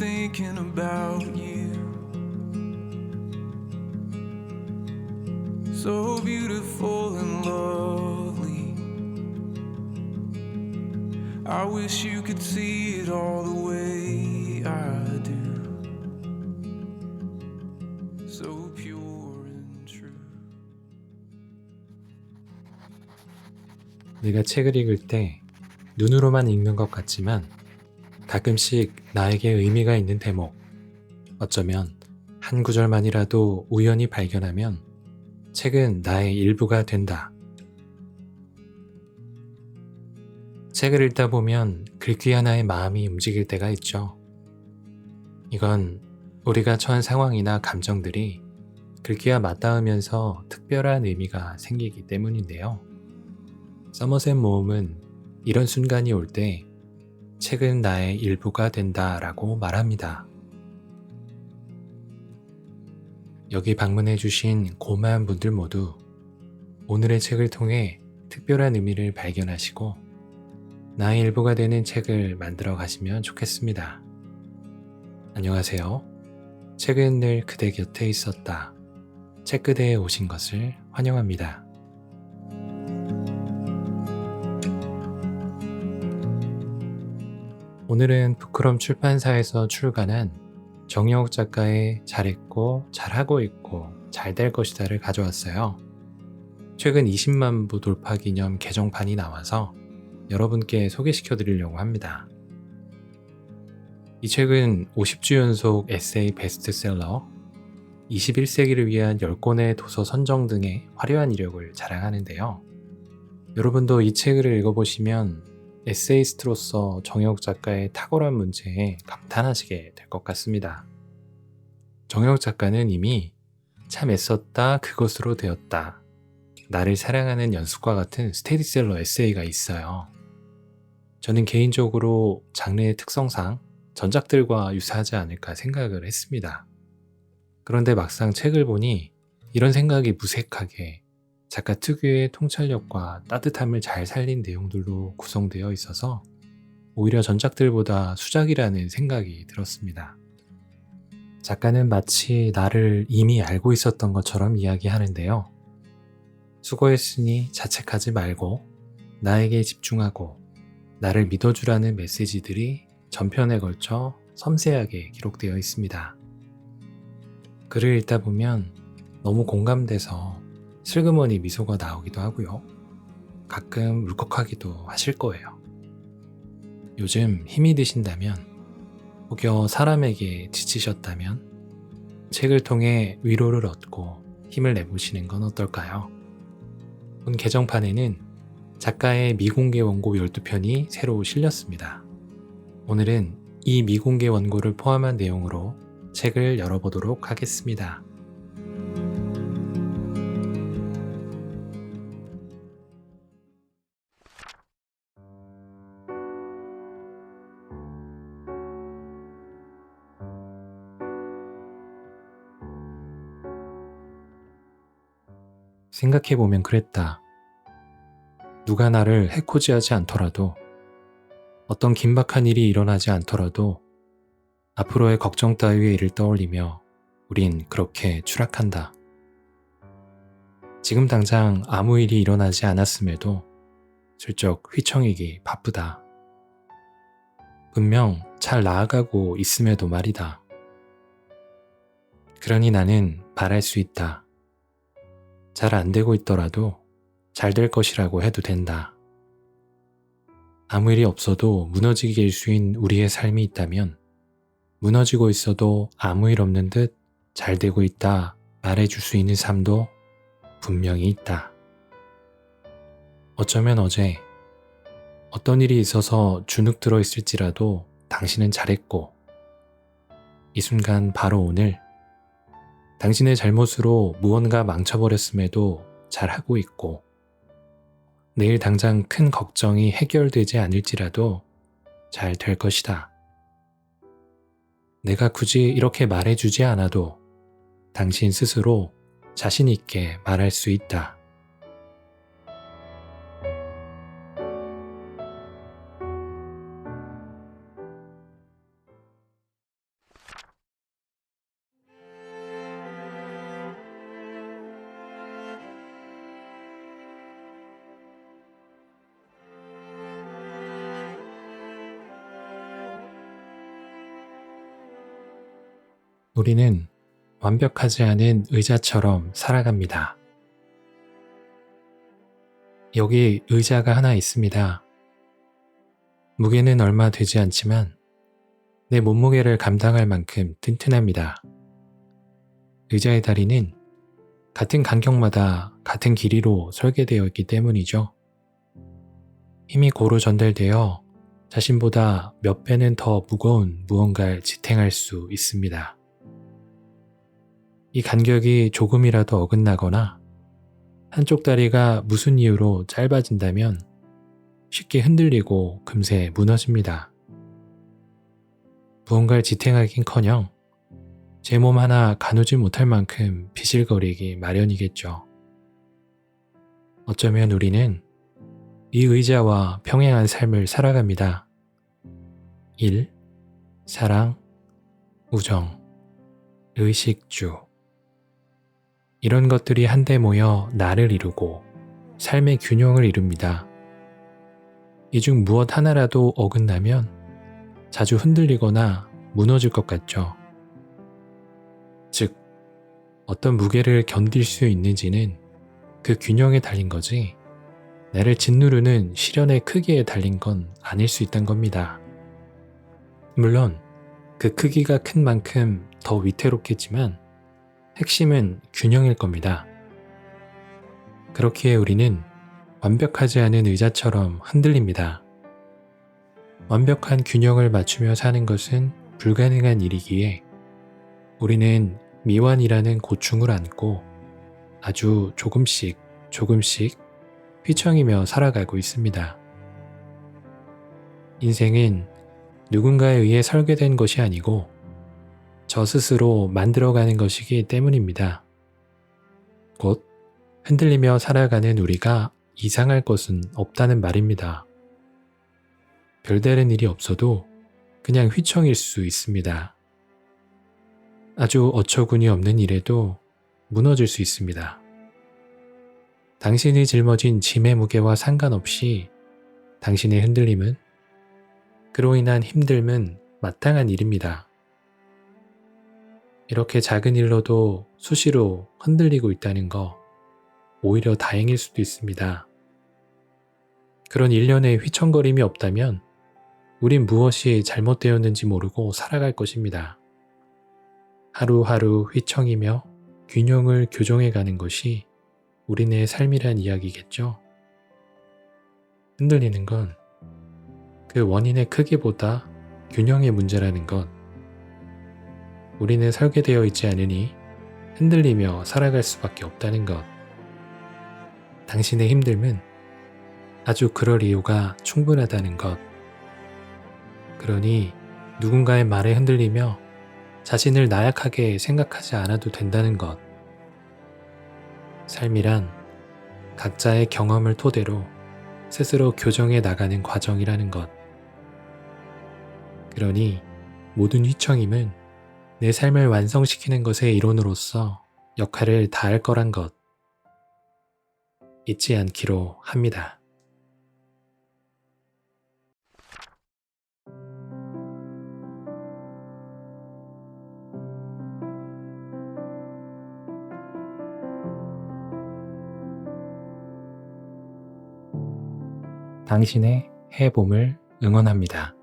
thinking about you. So beautiful and lovely. I wish you could see it all the way I do. So pure and true. 내가 책을 읽을 때 눈으로만 읽는 것 같지만 가끔씩 나에게 의미가 있는 대목, 어쩌면 한 구절만이라도 우연히 발견하면 책은 나의 일부가 된다. 책을 읽다 보면 글귀 하나에 마음이 움직일 때가 있죠. 이건 우리가 처한 상황이나 감정들이 글귀와 맞닿으면서 특별한 의미가 생기기 때문인데요. 서머셋 모음은 이런 순간이 올 때 책은 나의 일부가 된다라고 말합니다. 여기 방문해주신 고마운 분들 모두 오늘의 책을 통해 특별한 의미를 발견하시고 나의 일부가 되는 책을 만들어 가시면 좋겠습니다. 안녕하세요. 책은 늘 그대 곁에 있었다. 책그대에 오신 것을 환영합니다. 오늘은 부끄럼 출판사에서 출간한 정여욱 작가의 잘했고 잘하고 있고 잘 될 것이다를 가져왔어요. 최근 20만 부 돌파 기념 개정판이 나와서 여러분께 소개시켜 드리려고 합니다. 이 책은 50주 연속 에세이 베스트셀러, 21세기를 위한 10권의 도서 선정 등의 화려한 이력을 자랑하는데요. 여러분도 이 책을 읽어보시면 에세이스트로서 정여욱 작가의 탁월한 문체에 감탄하시게 될 것 같습니다. 정여욱 작가는 이미 참 애썼다 그것으로 되었다, 나를 사랑하는 연습과 같은 스테디셀러 에세이가 있어요. 저는 개인적으로 장르의 특성상 전작들과 유사하지 않을까 생각을 했습니다. 그런데 막상 책을 보니 이런 생각이 무색하게 작가 특유의 통찰력과 따뜻함을 잘 살린 내용들로 구성되어 있어서 오히려 전작들보다 수작이라는 생각이 들었습니다. 작가는 마치 나를 이미 알고 있었던 것처럼 이야기하는데요. 수고했으니 자책하지 말고 나에게 집중하고 나를 믿어주라는 메시지들이 전편에 걸쳐 섬세하게 기록되어 있습니다. 글을 읽다 보면 너무 공감돼서 슬그머니 미소가 나오기도 하고요. 가끔 울컥하기도 하실 거예요. 요즘 힘이 드신다면, 혹여 사람에게 지치셨다면 책을 통해 위로를 얻고 힘을 내보시는 건 어떨까요? 본 개정판에는 작가의 미공개 원고 12편이 새로 실렸습니다. 오늘은 이 미공개 원고를 포함한 내용으로 책을 열어보도록 하겠습니다. 생각해보면 그랬다. 누가 나를 해코지하지 않더라도, 어떤 긴박한 일이 일어나지 않더라도 앞으로의 걱정 따위의 일을 떠올리며 우린 그렇게 추락한다. 지금 당장 아무 일이 일어나지 않았음에도 슬쩍 휘청이기 바쁘다. 분명 잘 나아가고 있음에도 말이다. 그러니 나는 바랄 수 있다. 잘 안 되고 있더라도 잘 될 것이라고 해도 된다. 아무 일이 없어도 무너지게 일수인 우리의 삶이 있다면 무너지고 있어도 아무 일 없는 듯 잘 되고 있다 말해줄 수 있는 삶도 분명히 있다. 어쩌면 어제 어떤 일이 있어서 주눅 들어 있을지라도 당신은 잘했고, 이 순간 바로 오늘 당신의 잘못으로 무언가 망쳐버렸음에도 잘하고 있고, 내일 당장 큰 걱정이 해결되지 않을지라도 잘 될 것이다. 내가 굳이 이렇게 말해주지 않아도 당신 스스로 자신 있게 말할 수 있다. 우리는 완벽하지 않은 의자처럼 살아갑니다. 여기 의자가 하나 있습니다. 무게는 얼마 되지 않지만 내 몸무게를 감당할 만큼 튼튼합니다. 의자의 다리는 같은 간격마다 같은 길이로 설계되어 있기 때문이죠. 힘이 고루 전달되어 자신보다 몇 배는 더 무거운 무언가를 지탱할 수 있습니다. 이 간격이 조금이라도 어긋나거나 한쪽 다리가 무슨 이유로 짧아진다면 쉽게 흔들리고 금세 무너집니다. 무언가를 지탱하긴커녕 제 몸 하나 가누지 못할 만큼 비실거리기 마련이겠죠. 어쩌면 우리는 이 의자와 평행한 삶을 살아갑니다. 일, 사랑, 우정, 의식주. 이런 것들이 한데 모여 나를 이루고 삶의 균형을 이룹니다. 이 중 무엇 하나라도 어긋나면 자주 흔들리거나 무너질 것 같죠. 즉, 어떤 무게를 견딜 수 있는지는 그 균형에 달린 거지, 나를 짓누르는 시련의 크기에 달린 건 아닐 수 있단 겁니다. 물론 그 크기가 큰 만큼 더 위태롭겠지만 핵심은 균형일 겁니다. 그렇기에 우리는 완벽하지 않은 의자처럼 흔들립니다. 완벽한 균형을 맞추며 사는 것은 불가능한 일이기에 우리는 미완이라는 고충을 안고 아주 조금씩 휘청이며 살아가고 있습니다. 인생은 누군가에 의해 설계된 것이 아니고 저 스스로 만들어가는 것이기 때문입니다. 곧 흔들리며 살아가는 우리가 이상할 것은 없다는 말입니다. 별다른 일이 없어도 그냥 휘청일 수 있습니다. 아주 어처구니 없는 일에도 무너질 수 있습니다. 당신이 짊어진 짐의 무게와 상관없이 당신의 흔들림은, 그로 인한 힘듦은 마땅한 일입니다. 이렇게 작은 일로도 수시로 흔들리고 있다는 거 오히려 다행일 수도 있습니다. 그런 일련의 휘청거림이 없다면 우린 무엇이 잘못되었는지 모르고 살아갈 것입니다. 하루하루 휘청이며 균형을 교정해가는 것이 우리네 삶이란 이야기겠죠. 흔들리는 건 그 원인의 크기보다 균형의 문제라는 것. 우리는 설계되어 있지 않으니 흔들리며 살아갈 수밖에 없다는 것. 당신의 힘듦은 아주 그럴 이유가 충분하다는 것. 그러니 누군가의 말에 흔들리며 자신을 나약하게 생각하지 않아도 된다는 것. 삶이란 각자의 경험을 토대로 스스로 교정해 나가는 과정이라는 것. 그러니 모든 휘청임은 내 삶을 완성시키는 것의 이론으로서 역할을 다할 거란 것. 잊지 않기로 합니다. 당신의 해봄을 응원합니다.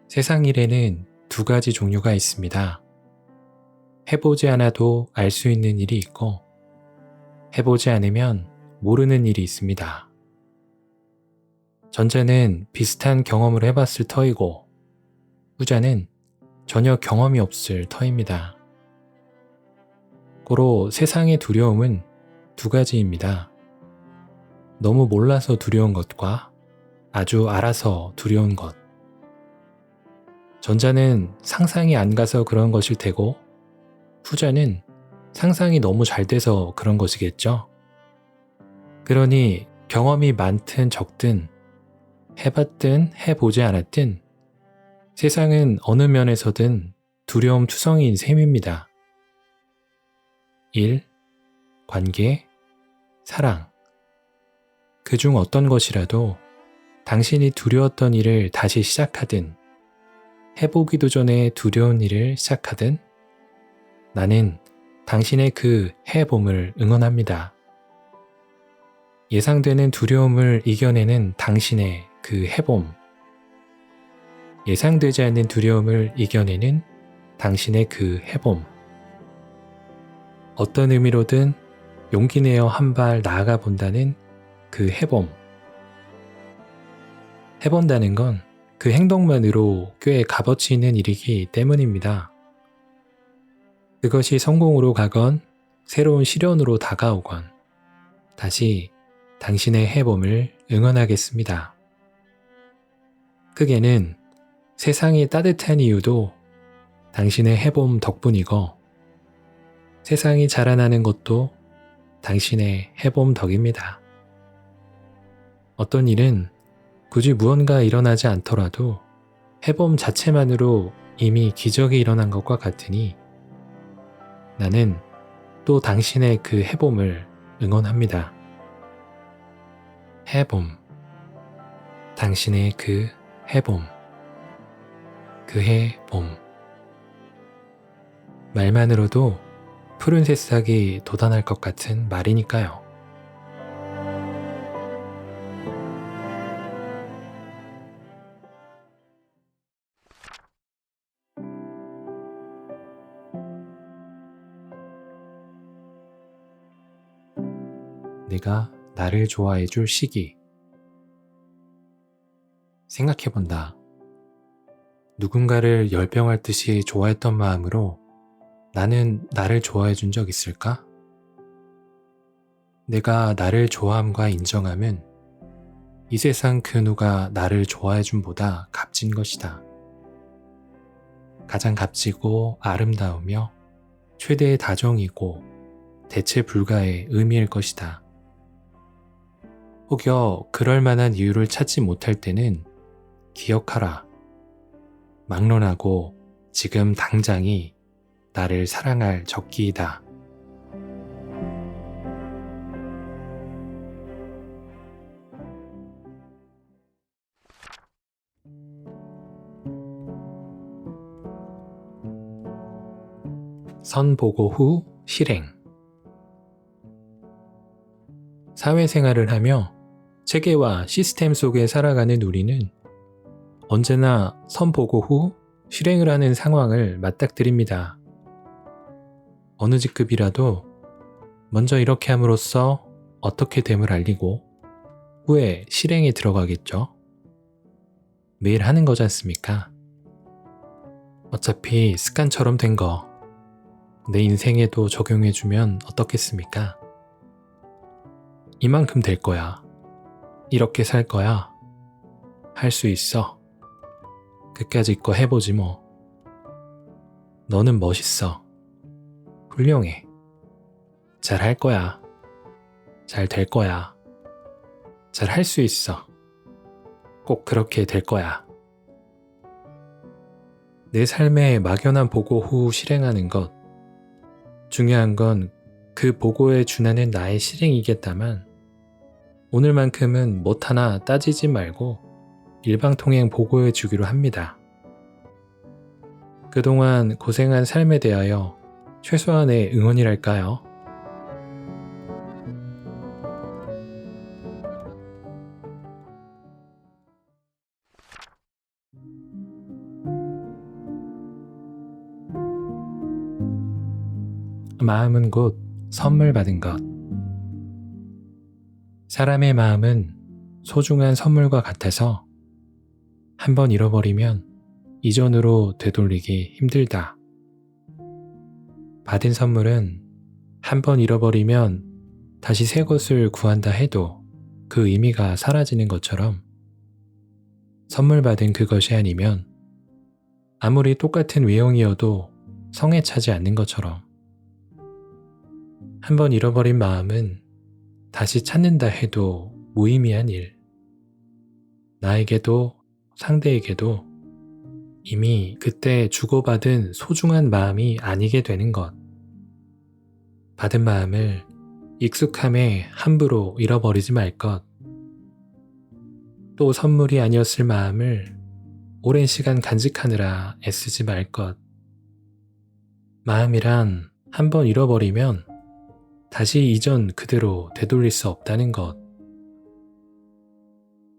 세상 일에는 두 가지 종류가 있습니다. 해보지 않아도 알 수 있는 일이 있고, 해보지 않으면 모르는 일이 있습니다. 전자는 비슷한 경험을 해봤을 터이고, 후자는 전혀 경험이 없을 터입니다. 고로 세상의 두려움은 두 가지입니다. 너무 몰라서 두려운 것과 아주 알아서 두려운 것. 전자는 상상이 안 가서 그런 것일 테고, 후자는 상상이 너무 잘 돼서 그런 것이겠죠. 그러니 경험이 많든 적든, 해봤든 해보지 않았든 세상은 어느 면에서든 두려움 투성이인 셈입니다. 일, 관계, 사랑. 그중 어떤 것이라도 당신이 두려웠던 일을 다시 시작하든 해보기도 전에 두려운 일을 시작하든 나는 당신의 그 해봄을 응원합니다. 예상되는 두려움을 이겨내는 당신의 그 해봄. 예상되지 않는 두려움을 이겨내는 당신의 그 해봄. 어떤 의미로든 용기 내어 한 발 나아가 본다는 그 해봄. 해본다는 건 그 행동만으로 꽤 값어치 있는 일이기 때문입니다. 그것이 성공으로 가건 새로운 시련으로 다가오건 다시 당신의 해봄을 응원하겠습니다. 크게는 세상이 따뜻한 이유도 당신의 해봄 덕분이고 세상이 자라나는 것도 당신의 해봄 덕입니다. 어떤 일은 굳이 무언가 일어나지 않더라도 해봄 자체만으로 이미 기적이 일어난 것과 같으니 나는 또 당신의 그 해봄을 응원합니다. 해봄. 당신의 그 해봄. 그 해봄. 말만으로도 푸른 새싹이 돋아날 것 같은 말이니까요. 내가 나를 좋아해 줄 시기. 생각해본다. 누군가를 열병할 듯이 좋아했던 마음으로 나는 나를 좋아해 준 적 있을까? 내가 나를 좋아함과 인정함은 이 세상 그 누가 나를 좋아해 줌보다 값진 것이다. 가장 값지고 아름다우며 최대의 다정이고 대체 불가의 의미일 것이다. 혹여 그럴 만한 이유를 찾지 못할 때는 기억하라. 막론하고 지금 당장이 나를 사랑할 적기이다. 선보고 후 실행. 사회생활을 하며 체계와 시스템 속에 살아가는 우리는 언제나 선보고 후 실행을 하는 상황을 맞닥뜨립니다. 어느 직급이라도 먼저 이렇게 함으로써 어떻게 됨을 알리고 후에 실행에 들어가겠죠. 매일 하는 거지 않습니까? 어차피 습관처럼 된 거 내 인생에도 적용해주면 어떻겠습니까? 이만큼 될 거야. 이렇게 살 거야. 할 수 있어. 끝까지 거 해보지 뭐. 너는 멋있어. 훌륭해. 잘 할 거야. 잘 될 거야. 잘 할 수 있어. 꼭 그렇게 될 거야. 내 삶에 막연한 보고 후 실행하는 것. 중요한 건 그 보고에 준하는 나의 실행이겠다만 오늘만큼은 못하나 따지지 말고 일방통행 보고해 주기로 합니다. 그동안 고생한 삶에 대하여 최소한의 응원이랄까요? 마음은 곧 선물 받은 것. 사람의 마음은 소중한 선물과 같아서 한번 잃어버리면 이전으로 되돌리기 힘들다. 받은 선물은 한번 잃어버리면 다시 새 것을 구한다 해도 그 의미가 사라지는 것처럼 선물 받은 그것이 아니면 아무리 똑같은 외형이어도 성에 차지 않는 것처럼 한번 잃어버린 마음은 다시 찾는다 해도 무의미한 일. 나에게도 상대에게도 이미 그때 주고받은 소중한 마음이 아니게 되는 것. 받은 마음을 익숙함에 함부로 잃어버리지 말 것. 또 선물이 아니었을 마음을 오랜 시간 간직하느라 애쓰지 말 것. 마음이란 한번 잃어버리면 다시 이전 그대로 되돌릴 수 없다는 것.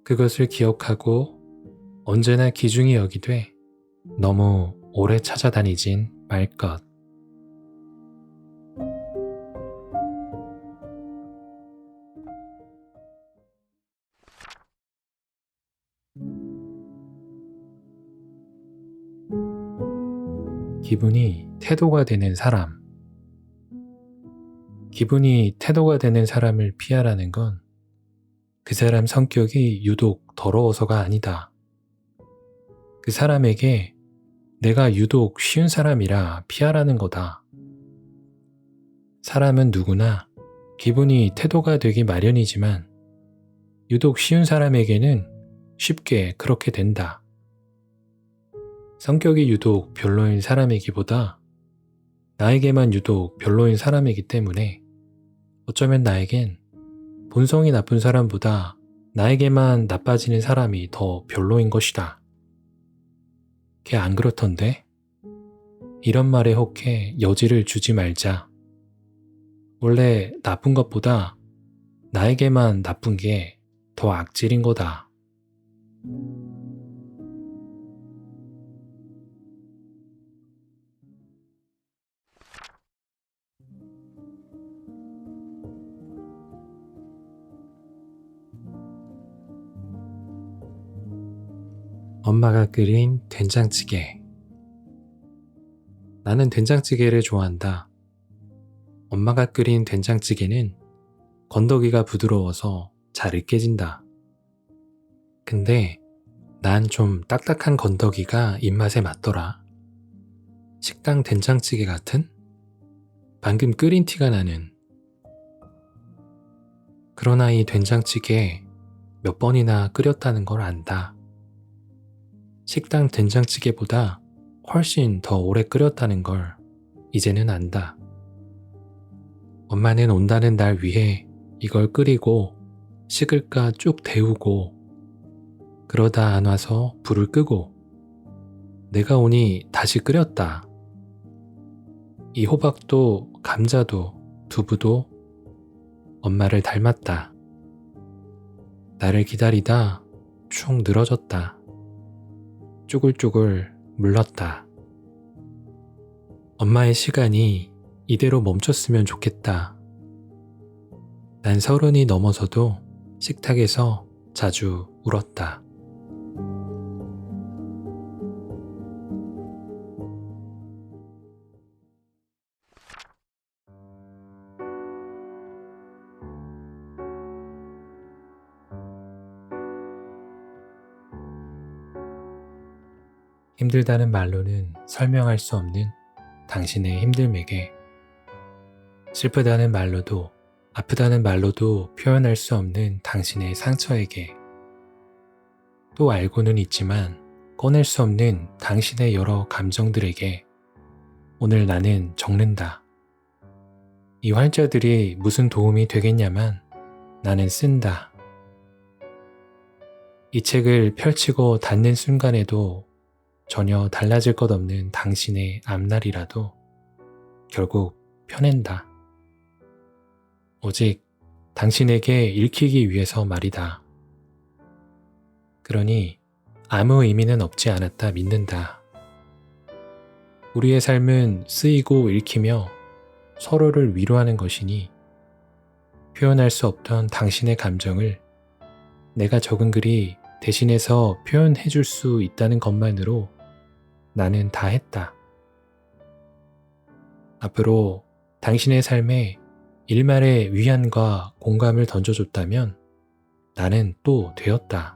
그것을 기억하고 언제나 귀중히 여기되 너무 오래 찾아다니진 말 것. 기분이 태도가 되는 사람. 기분이 태도가 되는 사람을 피하라는 건 그 사람 성격이 유독 더러워서가 아니다. 그 사람에게 내가 유독 쉬운 사람이라 피하라는 거다. 사람은 누구나 기분이 태도가 되기 마련이지만 유독 쉬운 사람에게는 쉽게 그렇게 된다. 성격이 유독 별로인 사람이기보다 나에게만 유독 별로인 사람이기 때문에 어쩌면 나에겐 본성이 나쁜 사람보다 나에게만 나빠지는 사람이 더 별로인 것이다. 걔 안 그렇던데? 이런 말에 혹해 여지를 주지 말자. 원래 나쁜 것보다 나에게만 나쁜 게 더 악질인 거다. 엄마가 끓인 된장찌개. 나는 된장찌개를 좋아한다. 엄마가 끓인 된장찌개는 건더기가 부드러워서 잘 으깨진다. 근데 난 좀 딱딱한 건더기가 입맛에 맞더라. 식당 된장찌개 같은? 방금 끓인 티가 나는. 그러나 이 된장찌개 몇 번이나 끓였다는 걸 안다. 식당 된장찌개보다 훨씬 더 오래 끓였다는 걸 이제는 안다. 엄마는 온다는 날 위해 이걸 끓이고 식을까 쭉 데우고 그러다 안 와서 불을 끄고 내가 오니 다시 끓였다. 이 호박도 감자도 두부도 엄마를 닮았다. 나를 기다리다 축 늘어졌다. 쭈글쭈글 물렀다. 엄마의 시간이 이대로 멈췄으면 좋겠다. 난 30이 넘어서도 식탁에서 자주 울었다. 힘들다는 말로는 설명할 수 없는 당신의 힘듦에게, 슬프다는 말로도 아프다는 말로도 표현할 수 없는 당신의 상처에게, 또 알고는 있지만 꺼낼 수 없는 당신의 여러 감정들에게 오늘 나는 적는다. 이 활자들이 무슨 도움이 되겠냐만 나는 쓴다. 이 책을 펼치고 닫는 순간에도 전혀 달라질 것 없는 당신의 앞날이라도 결국 펴낸다. 오직 당신에게 읽히기 위해서 말이다. 그러니 아무 의미는 없지 않았다 믿는다. 우리의 삶은 쓰이고 읽히며 서로를 위로하는 것이니 표현할 수 없던 당신의 감정을 내가 적은 글이 대신해서 표현해 줄 수 있다는 것만으로 나는 다 했다. 앞으로 당신의 삶에 일말의 위안과 공감을 던져줬다면 나는 또 되었다.